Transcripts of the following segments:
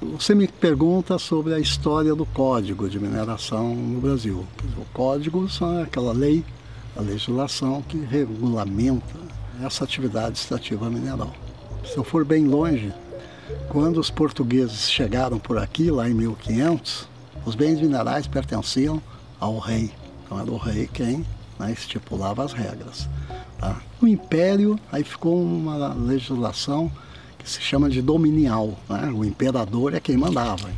Você me pergunta sobre a história do Código de Mineração no Brasil. O Código é aquela lei, a legislação que regulamenta essa atividade extrativa mineral. Se eu for bem longe, quando os portugueses chegaram por aqui, lá em 1500, os bens minerais pertenciam ao rei. Então era o rei quem, né, estipulava as regras. Tá? No Império, aí ficou uma legislação que se chama de dominial, né? O imperador é quem mandava.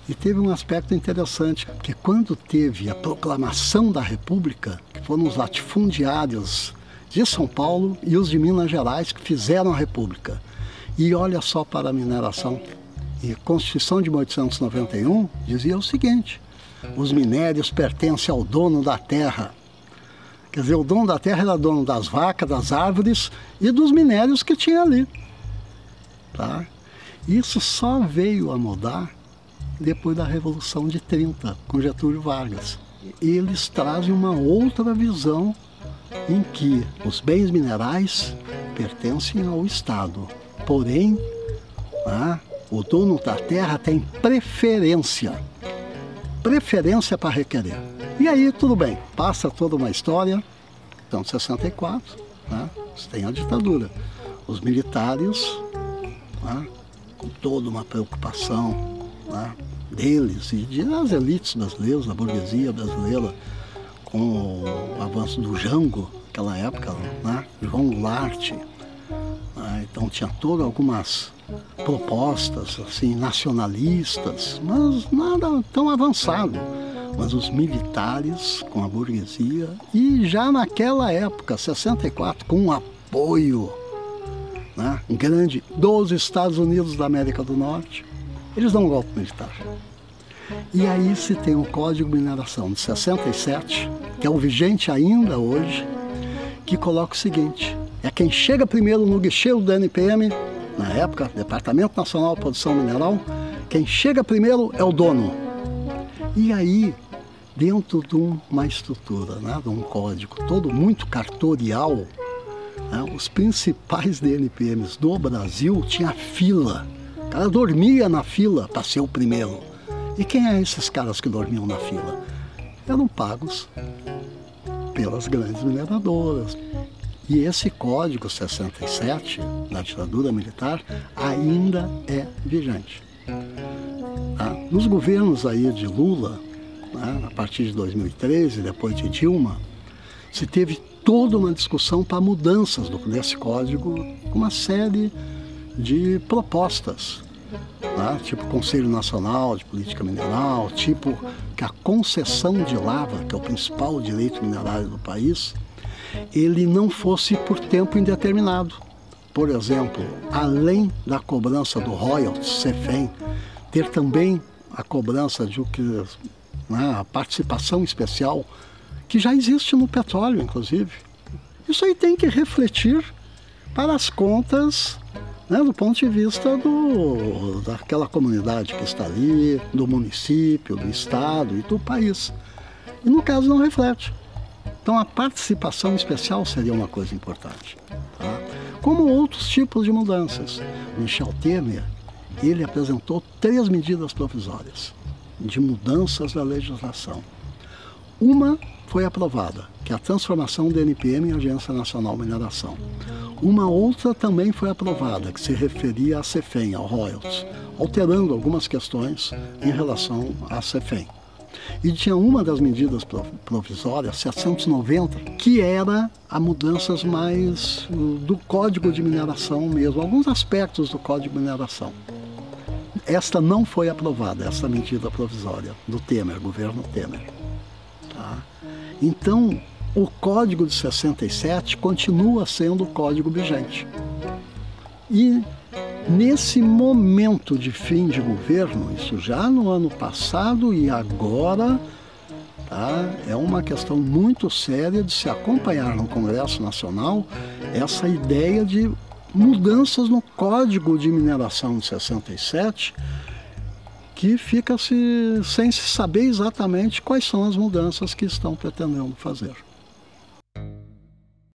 E teve um aspecto interessante, que quando teve a proclamação da República, que foram os latifundiários de São Paulo e os de Minas Gerais que fizeram a República. E olha só para a mineração. E a Constituição de 1891 dizia o seguinte: os minérios pertencem ao dono da terra. Quer dizer, o dono da terra era dono das vacas, das árvores e dos minérios que tinha ali. Tá? Isso só veio a mudar depois da Revolução de 30, com Getúlio Vargas. Eles trazem uma outra visão em que os bens minerais pertencem ao Estado. Porém, tá, o dono da terra tem preferência para requerer. E aí, tudo bem, passa toda uma história. Então, 64, tá, você tem a ditadura. Os militares, tá, com toda uma preocupação, tá, deles e das elites brasileiras, da burguesia brasileira, com o avanço do Jango, naquela época, né, João Goulart. Então tinha todas algumas propostas assim, nacionalistas, mas nada tão avançado. Mas os militares com a burguesia, e já naquela época, 64, com um apoio, né, grande dos Estados Unidos da América do Norte, eles dão um golpe militar. E aí se tem o Código de Mineração de 67, que é o vigente ainda hoje, que coloca o seguinte: é quem chega primeiro no guichê do DNPM, na época, Departamento Nacional de Produção Mineral, quem chega primeiro é o dono. E aí, dentro de uma estrutura, né, de um código todo muito cartorial, né, os principais DNPMs do Brasil tinham fila. O cara dormia na fila para ser o primeiro. E quem é esses caras que dormiam na fila? Eram pagos pelas grandes mineradoras. E esse Código 67, da ditadura militar, ainda é vigente. Tá? Nos governos aí de Lula, né, a partir de 2013, depois de Dilma, se teve toda uma discussão para mudanças desse código, uma série de propostas, né, tipo Conselho Nacional de Política Mineral, tipo que a concessão de lavra, que é o principal direito minerário do país, ele não fosse por tempo indeterminado. Por exemplo, além da cobrança do royalties, CEFEM, ter também a cobrança de a participação especial, que já existe no petróleo, inclusive. Isso aí tem que refletir para as contas, né, do ponto de vista daquela comunidade que está ali, do município, do estado e do país. E no caso não reflete. Então a participação especial seria uma coisa importante. Tá? Como outros tipos de mudanças. Michel Temer, ele apresentou 3 medidas provisórias de mudanças da legislação. Uma foi aprovada, que é a transformação do NPM em Agência Nacional de Mineração. Uma outra também foi aprovada, que se referia à CEFEM, ao royalties, alterando algumas questões em relação à CEFEM. E tinha uma das medidas provisórias, 790, que era a mudanças mais do Código de Mineração mesmo, alguns aspectos do Código de Mineração. Esta não foi aprovada, essa medida provisória do Temer, governo Temer. Tá? Então, o Código de 67 continua sendo o código vigente. E nesse momento de fim de governo, isso já no ano passado e agora, tá, é uma questão muito séria de se acompanhar no Congresso Nacional essa ideia de mudanças no Código de Mineração de 67, que fica sem se saber exatamente quais são as mudanças que estão pretendendo fazer.